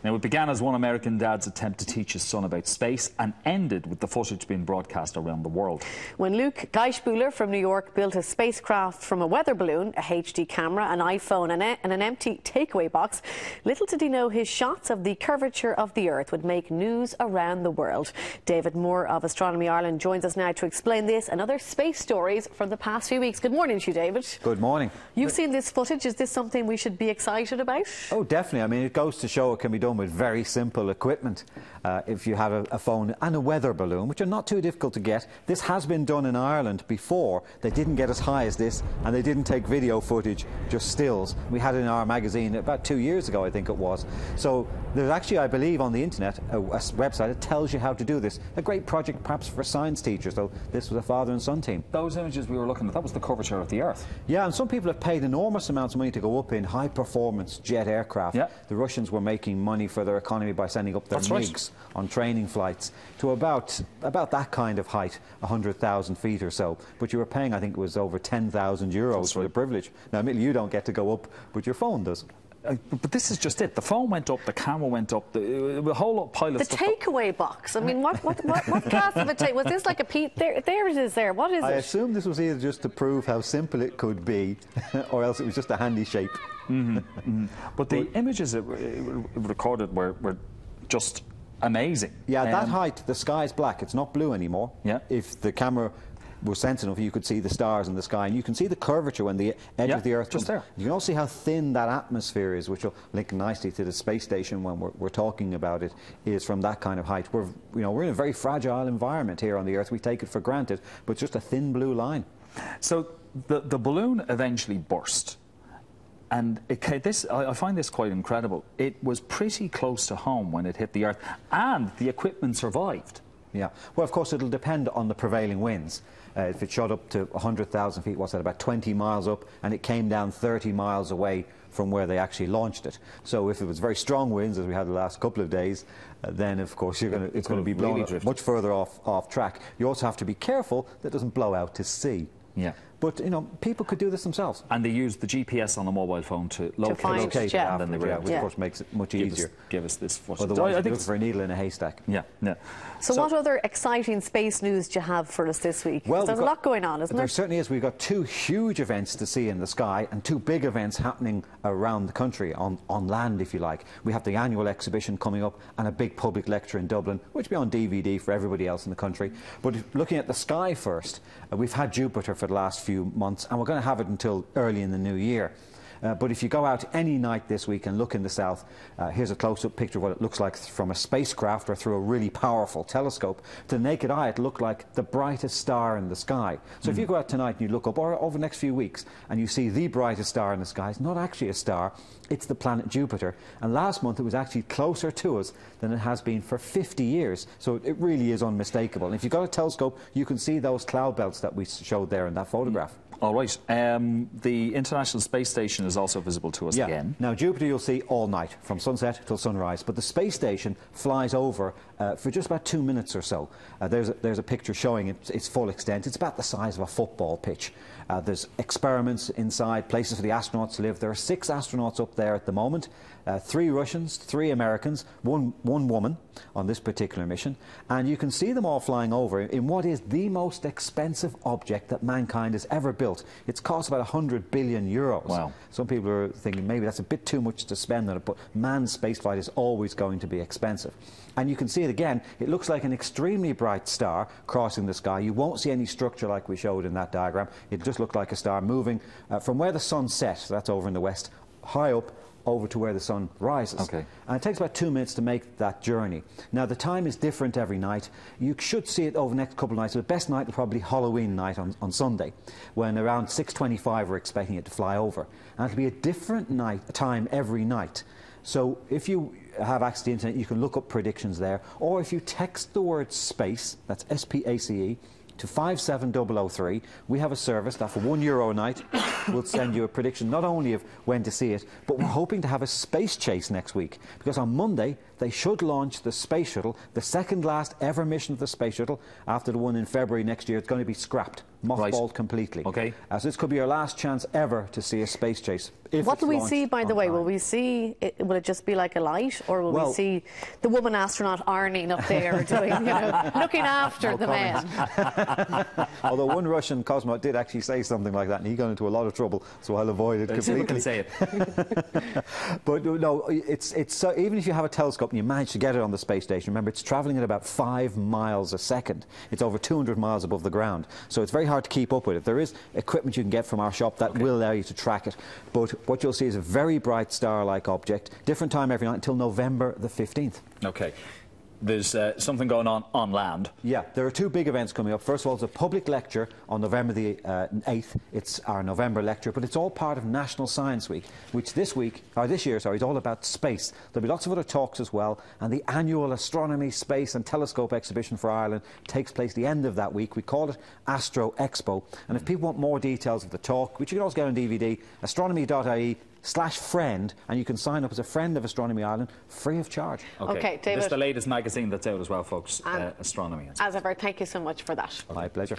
Now, it began as one American dad's attempt to teach his son about space and ended with the footage being broadcast around the world. When Luke Geisbuehler from New York built a spacecraft from a weather balloon, a HD camera, an iPhone and an empty takeaway box, little did he know his shots of the curvature of the Earth would make news around the world. David Moore of Astronomy Ireland joins us now to explain this and other space stories from the past few weeks. Good morning to you, David. Good morning. You've seen this footage. Is this something we should be excited about? Oh, definitely. I mean, it goes to show it can be done with very simple equipment. If you have a phone and a weather balloon, which are not too difficult to get. This has been done in Ireland before. They didn't get as high as this, and they didn't take video footage, just stills. We had it in our magazine about 2 years ago, I think it was. So there's actually, I believe, on the internet, a website that tells you how to do this. A great project perhaps for science teachers, so this was a father and son team. Those images we were looking at, that was the curvature of the Earth. Yeah, and some people have paid enormous amounts of money to go up in high-performance jet aircraft. Yeah. The Russians were making money for their economy by sending up their MiGs on training flights to about that kind of height, 100,000 feet or so. But you were paying, I think it was over 10,000 euros for the privilege. Now, admittedly, you don't get to go up, but your phone does. But this is just it. The phone went up, the camera went up, the whole lot of pilots. The takeaway box. I mean, what class of a take? Was this like a Pete? There it is. There. What is it? I assume this was either just to prove how simple it could be, or else it was just a handy shape. But the images it recorded were just amazing. Yeah, that height, the sky is black. It's not blue anymore. Yeah. If the camera was sensitive, you could see the stars in the sky, and you can see the curvature when the edge of the Earth just there. You can also see how thin that atmosphere is, which will link nicely to the space station when we're talking about it, is from that kind of height. We're in a very fragile environment here on the Earth. We take it for granted, but it's just a thin blue line. So the balloon eventually burst. And I find this quite incredible. It was pretty close to home when it hit the Earth, and the equipment survived. Yeah. Well, of course, it'll depend on the prevailing winds. If it shot up to 100,000 feet, what's that, about 20 miles up, and it came down 30 miles away from where they actually launched it. So if it was very strong winds, as we had the last couple of days, then, of course, it's going to be blown much further off track. You also have to be careful that it doesn't blow out to sea. Yeah. But, people could do this themselves. And they used the GPS on a mobile phone to locate it, and then they were which, of course, makes it much easier. Give us this footage. Otherwise, I think it's for a needle in a haystack. Yeah, yeah. So what other exciting space news do you have for us this week? Well, there's a lot going on, isn't there? There certainly is. We've got two huge events to see in the sky and two big events happening around the country, on land, if you like. We have the annual exhibition coming up and a big public lecture in Dublin, which will be on DVD for everybody else in the country. But looking at the sky first, we've had Jupiter for the last few months, and we're going to have it until early in the new year. But if you go out any night this week and look in the south, here's a close-up picture of what it looks like from a spacecraft or through a really powerful telescope. To the naked eye, it looked like the brightest star in the sky. So if you go out tonight and you look up, or over the next few weeks, and you see the brightest star in the sky, it's not actually a star, it's the planet Jupiter. And last month it was actually closer to us than it has been for 50 years. So it really is unmistakable. And if you've got a telescope, you can see those cloud belts that we showed there in that photograph. All right. The International Space Station is also visible to us again. Now, Jupiter you'll see all night, from sunset till sunrise, but the space station flies over for just about 2 minutes or so. There's a picture showing its full extent. It's about the size of a football pitch. There's experiments inside, places for the astronauts to live. There are 6 astronauts up there at the moment, 3 Russians, 3 Americans, one woman on this particular mission, and you can see them all flying over in what is the most expensive object that mankind has ever built. It's cost about 100 billion euros. Wow. Some people are thinking maybe that's a bit too much to spend on it, but manned spaceflight is always going to be expensive. And you can see it again. It looks like an extremely bright star crossing the sky. You won't see any structure like we showed in that diagram. It just looked like a star moving from where the sun sets, that's over in the west, high up over to where the sun rises. Okay. And it takes about 2 minutes to make that journey. Now, the time is different every night. You should see it over the next couple of nights. The best night will probably be Halloween night on Sunday, when around 6:25 we're expecting it to fly over. And it'll be a different time every night. So if you have access to the internet, you can look up predictions there. Or if you text the word space, that's S-P-A-C-E, to 57003, we have a service that for €1 a night will send you a prediction not only of when to see it, but we're hoping to have a space chase next week, because on Monday they should launch the space shuttle, the second last ever mission of the space shuttle. After the one in February next year, it's going to be scrapped. mothballed completely. Okay. So this could be your last chance ever to see a space chase. What will we see, by the way? Will we see, will it just be like a light, or will we see the woman astronaut ironing up there, doing, looking after the men? Although one Russian cosmonaut did actually say something like that, and he got into a lot of trouble, so I'll avoid it completely. Can say it. But no, it's so, even if you have a telescope and you manage to get it on the space station, remember it's travelling at about 5 miles a second. It's over 200 miles above the ground, so it's very hard to keep up with it. There is equipment you can get from our shop that will allow you to track it, but what you'll see is a very bright star-like object, different time every night until November the 15th. Okay. There's something going on land. Yeah, there are 2 big events coming up. First of all, it's a public lecture on November the 8th. It's our November lecture, but it's all part of National Science Week, which this year, is all about space. There'll be lots of other talks as well, and the annual Astronomy, Space and Telescope exhibition for Ireland takes place the end of that week. We call it Astro Expo, and if people want more details of the talk, which you can also get on DVD, astronomy.ie/friend, and you can sign up as a friend of Astronomy Ireland free of charge. Okay, David. This is the latest magazine that's out as well, folks, Astronomy. As ever, thank you so much for that. My pleasure.